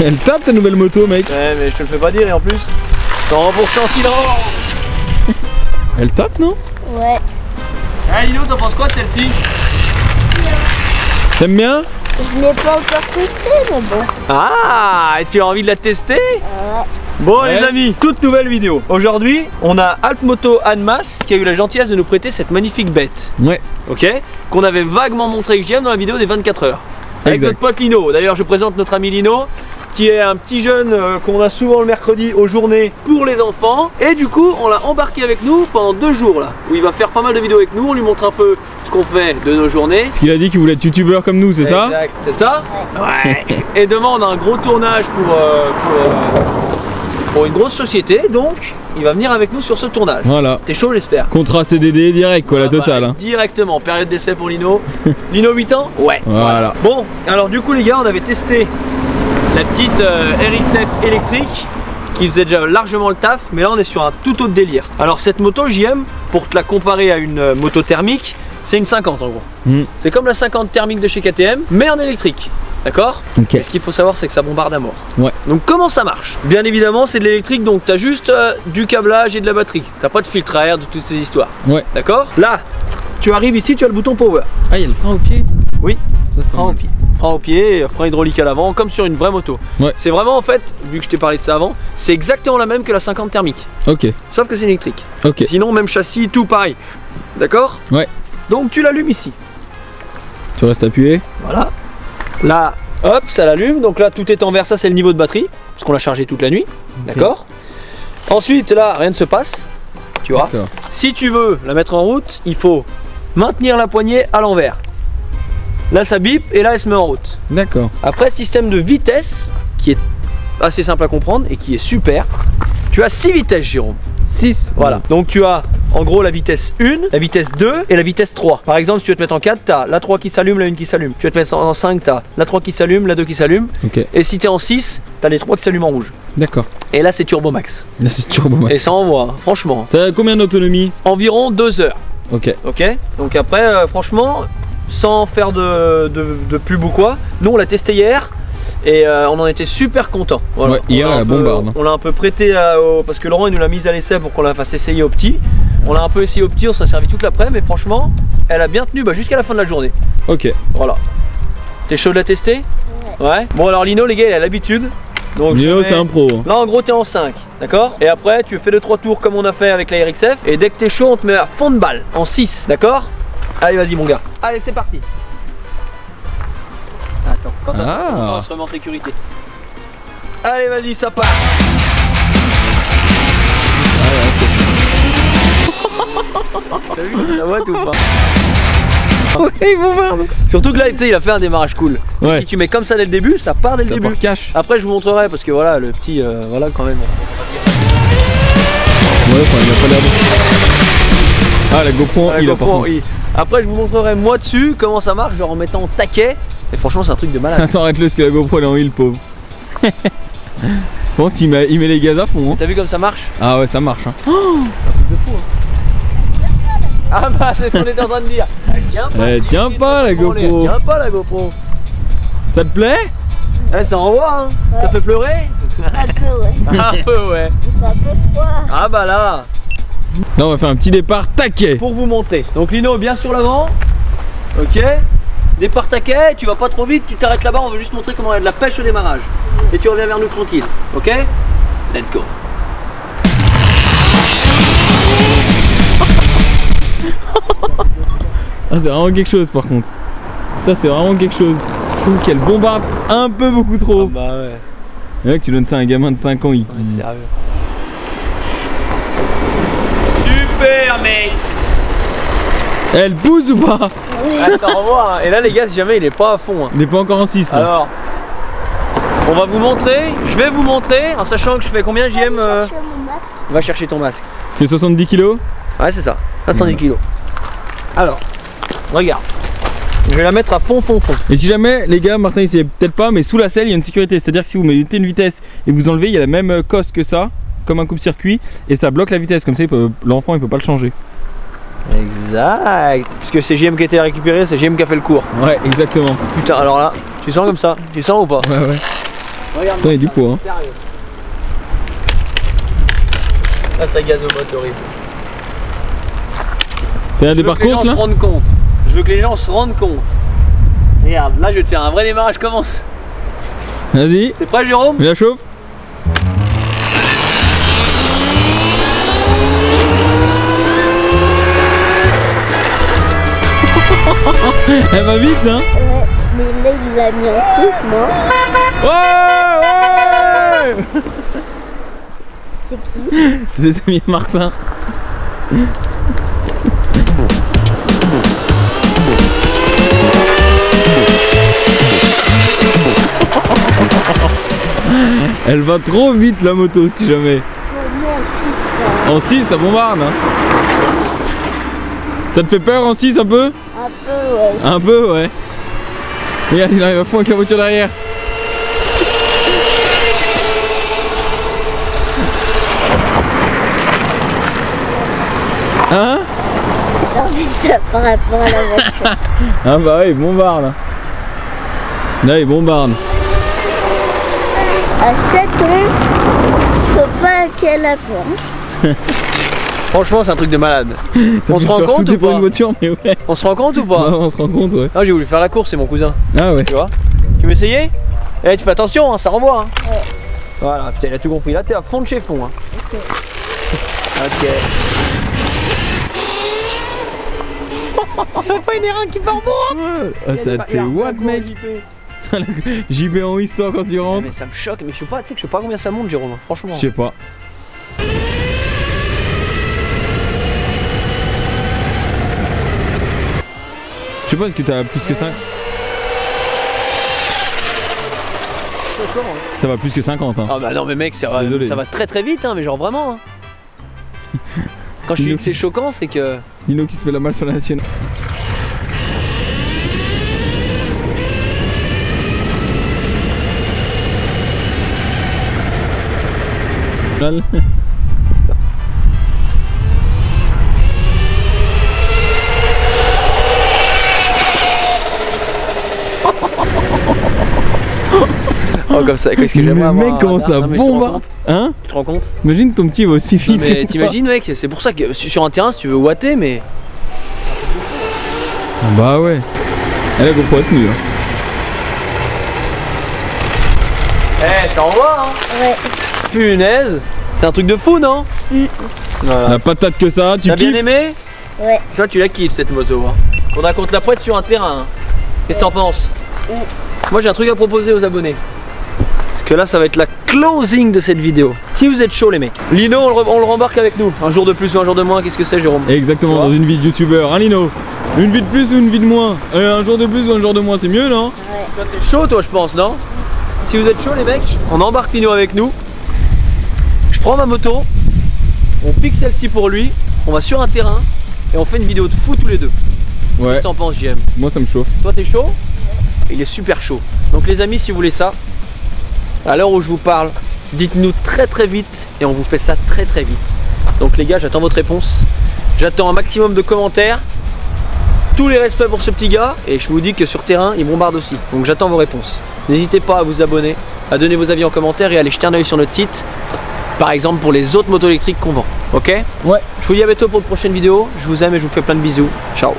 Elle tape ta nouvelle moto, mec. Ouais, mais je te le fais pas dire et en plus 100% silence. Elle tape, non? Ouais. Hey Lino, t'en penses quoi de celle-ci? T'aimes bien? Je l'ai pas encore testé, mais bon. Ah, et tu as envie de la tester? Ouais. Bon Ouais. les amis, toute nouvelle vidéo. Aujourd'hui, on a Altmoto Annemasse qui a eu la gentillesse de nous prêter cette magnifique bête. Ouais. Ok? Qu'on avait vaguement montré avec JM dans la vidéo des 24 heures. Avec Exact. notre pote Lino. D'ailleurs, je présente notre ami Lino, qui est un petit jeune qu'on a souvent le mercredi aux journées pour les enfants. Et du coup, on l'a embarqué avec nous pendant 2 jours là, où il va faire pas mal de vidéos avec nous. On lui montre un peu ce qu'on fait de nos journées. Parce qu'il a dit qu'il voulait être youtubeur comme nous, c'est ça? Exact, c'est ça? Ouais. Et demain, on a un gros tournage pour une grosse société, donc il va venir avec nous sur ce tournage. Voilà. T'es chaud, j'espère? Contrat CDD direct, quoi, la Ah bah, totale. Hein. Directement, période d'essai pour Lino. Lino 8 ans? Ouais. Voilà. Bon, alors du coup les gars, on avait testé la petite RXF électrique qui faisait déjà largement le taf, mais là on est sur un tout autre délire. Alors cette moto JM, pour te la comparer à une moto thermique, c'est une 50 en gros. C'est comme la 50 thermique de chez KTM, mais en électrique. D'accord? Ok. Et ce qu'il faut savoir, c'est que ça bombarde à mort. Ouais. Donc comment ça marche? Bien évidemment, c'est de l'électrique, donc tu as juste du câblage et de la batterie. T'as pas de filtre à air, de toutes ces histoires. Ouais. D'accord? Là, tu arrives ici, tu as le bouton power. Ah, il y a le frein au pied? Oui, Ça se frein au pied. Frein au pied, frein hydraulique à l'avant, comme sur une vraie moto. Ouais. C'est vraiment en fait, vu que je t'ai parlé de ça avant, c'est exactement la même que la 50 thermique. Ok. Sauf que c'est électrique. Ok. Sinon, même châssis, tout pareil. D'accord? Ouais. Donc tu l'allumes ici. Tu restes appuyé? Voilà. Là, hop, ça l'allume. Donc là, tout est en vert. Ça, c'est le niveau de batterie. Parce qu'on l'a chargé toute la nuit. D'accord? Ensuite, là, rien ne se passe. Tu vois? D'accord. Si tu veux la mettre en route, il faut maintenir la poignée à l'envers. Là, ça bip et là, elle se met en route. D'accord. Après, système de vitesse qui est assez simple à comprendre et qui est super. Tu as 6 vitesses, Jérôme. 6. Voilà. Donc tu as en gros la vitesse 1, la vitesse 2 et la vitesse 3. Par exemple, si tu veux te mettre en 4, tu as la 3 qui s'allume, la 1 qui s'allume. Tu veux te mettre en 5, tu as la 3 qui s'allume, la 2 qui s'allume. Ok. Et si tu es en 6, tu as les 3 qui s'allument en rouge. D'accord. Et là, c'est Turbo Max. Là, c'est turbo max. Et ça envoie, hein, franchement. Ça a combien d'autonomie? Environ 2 heures. Ok. Ok. Donc après, franchement, sans faire de pub ou quoi, nous on l'a testé hier. Et on en était super content. Voilà. Ouais, hier, elle a bombarde. On l'a un peu prêté parce que Laurent il nous l'a mise à l'essai pour qu'on la fasse essayer au petit. On l'a un peu essayé au petit, on s'en a servi toute l'après, mais franchement, elle a bien tenu jusqu'à la fin de la journée. Ok. Voilà. T'es chaud de la tester? Ouais. Bon alors Lino, les gars, il a l'habitude. Donc Lino, c'est un pro. là en gros t'es en 5, d'accord? Et après tu fais 2-3 tours comme on a fait avec la RXF. Et dès que t'es chaud, on te met à fond de balle, en 6, d'accord? Allez vas-y mon gars. Allez c'est parti. Attends, quand on se remet en sécurité. Allez vas-y, ça part. T'as vu, ça va tout ou pas? Ouais, ils vont voir. Surtout que là, tu sais, il a fait un démarrage cool. Ouais. Si tu mets comme ça dès le début, ça part dès le début. part cash. Après, je vous montrerai parce que voilà, le petit, voilà quand même. Ouais, enfin, il a pas l'air de... Ah, la GoPro, Ouais, il a GoPro, par contre. oui. Après, je vous montrerai moi dessus comment ça marche, genre en mettant au taquet. Et franchement, c'est un truc de malade. Attends, arrête-le parce que la GoPro elle est en huile, pauvre. Bon, il met les gaz à fond. Hein. T'as vu comme ça marche? Ah ouais, ça marche. Hein. C'est un truc de fou. Hein. Ah bah, c'est ce qu'on était en train de dire. Elle tient pas. Elle tient pas la GoPro. Elle tient pas la GoPro. Ça te plaît? Eh, ça envoie, hein. Ouais. Ça fait pleurer? Un peu, ouais. Un peu, ouais. Il fait un peu froid. Ah bah là. Là, on va faire un petit départ taquet. Pour vous montrer. Donc Lino, bien sur l'avant. Ok. Départ taquet, tu vas pas trop vite, tu t'arrêtes là-bas, on veut juste montrer comment il y a de la pêche au démarrage. Et tu reviens vers nous tranquille. Ok. Let's go. Ah, c'est vraiment quelque chose par contre. Ça, c'est vraiment quelque chose. Je trouve qu'elle bombarde un peu beaucoup trop. Ah bah ouais. Le mec, tu donnes ça à un gamin de 5 ans, il... Sérieux. Super mec. Elle pousse ou pas? Ah, ça renvoie hein. Et là les gars, si jamais il est pas à fond hein. Il n'est pas encore en 6 là. Alors, on va vous montrer, je vais vous montrer, en sachant que je fais combien JM Cherche mon masque. Va chercher ton masque. Tu fais 70 kg? Ouais c'est ça, 70 kg. Alors, regarde. Je vais la mettre à fond. Et si jamais, les gars, Martin il sait peut-être pas, mais sous la selle il y a une sécurité. C'est à dire que si vous mettez une vitesse et vous enlevez, il y a la même coste que ça, comme un coupe-circuit, et ça bloque la vitesse. Comme ça l'enfant il peut pas le changer. Exact. Puisque c'est JM qui a été récupéré, c'est JM qui a fait le cours. Ouais, exactement. Putain, alors là, tu sens comme ça? Tu sens ou pas? Ouais, ouais. Regarde. Putain, il y a du poids, hein. Sérieux. Là, ça gazomote horrible. T'as des Je veux que les gens parcours se là? rendent compte. Je veux que les gens se rendent compte. Regarde, là, je vais te faire un vrai démarrage. Commence. Vas-y, T'es prêt, Jérôme? mets la chauffe. Elle va vite, hein? Ouais, mais là il l'a mis en 6, non? Ouais, ouais. C'est qui? C'est Samir Martin. Elle va trop vite la moto si jamais. Moi en 6, En 6 ça bombarde, hein. Ça te fait peur en 6 un peu? un peu, ouais. Un peu, ouais. Regarde, il arrive à fond avec la voiture derrière. Hein? Alors juste par rapport à la voiture. Ah bah ouais, il bombarde. Là, il bombarde. À 7 ans, faut pas qu'elle avance. Franchement, c'est un truc de malade. On se rend compte ou pour pas? une voiture, mais ouais. On se rend compte ou Ouais, pas? on se rend compte, ouais. Ah, j'ai voulu faire la course, c'est mon cousin. Ah ouais. Tu vois? Tu veux essayer? Eh, tu fais attention, hein, ça renvoie. Hein. Ouais. Voilà, putain, il a tout compris. Là, t'es à fond de chez fond. Hein. Ok. Ok. C'est pas une erreur qui part en bourre. Ah, ça c'est what, mec? JB en 800 quand il rentre. Mais ça me choque, mais je sais pas, tu sais que je sais pas combien ça monte, Jérôme, franchement. Je sais pas. Je sais pas, est-ce que t'as plus que 5? Ça va plus que 50, hein. Ah bah non, mais mec, ça Désolé. va très très vite, hein, mais genre vraiment. Hein. Quand je dis que c'est choquant, c'est que. Lino qui se fait la malle sur la nationale. Oh, comme ça, qu'est-ce que j'aimerais Mais avoir. mec, comment ça Non, mais tu te rends bombarde? compte Hein? Tu te rends compte? Imagine ton petit va aussi Non, vite. mais t'imagines, mec, c'est pour ça que sur un terrain, si tu veux watter, mais. Bah ouais. Elle a GoPro tenue, hein. Eh, ça envoie, hein. Ouais. Punaise. C'est un truc de fou, non? Voilà. La patate que ça, tu T'as bien kiffes? aimé? Ouais. Toi, tu la kiffes cette moto. Hein. Faudra qu'on te la prête sur un terrain. Hein. Qu'est-ce que t'en penses? Moi, j'ai un truc à proposer aux abonnés. Parce que là, ça va être la closing de cette vidéo. Si vous êtes chaud, les mecs. Lino, on le rembarque avec nous. Un jour de plus ou un jour de moins, qu'est-ce que c'est, Jérôme? Exactement, Tu vois dans une vie de youtubeur. Hein, Lino? Une vie de plus ou une vie de moins? Un jour de plus ou un jour de moins, c'est mieux, non? Ouais. Toi, t'es chaud, toi, je pense, non? Si vous êtes chaud, les mecs, on embarque Lino avec nous. Je prends ma moto. On pique celle-ci pour lui. On va sur un terrain. Et on fait une vidéo de fou tous les deux. Qu'est-ce Ouais, que t'en penses, JM? moi ça me chauffe. Toi, t'es chaud? Il est super chaud. Donc les amis, si vous voulez ça, à l'heure où je vous parle, dites-nous très très vite et on vous fait ça très très vite. Donc les gars, j'attends votre réponse. J'attends un maximum de commentaires. Tous les respects pour ce petit gars. Et je vous dis que sur terrain, il bombarde aussi. Donc j'attends vos réponses. N'hésitez pas à vous abonner, à donner vos avis en commentaire et à aller jeter un oeil sur notre site. Par exemple pour les autres motos électriques qu'on vend. Ok? Ouais. Je vous dis à bientôt pour une prochaine vidéo. Je vous aime et je vous fais plein de bisous. Ciao.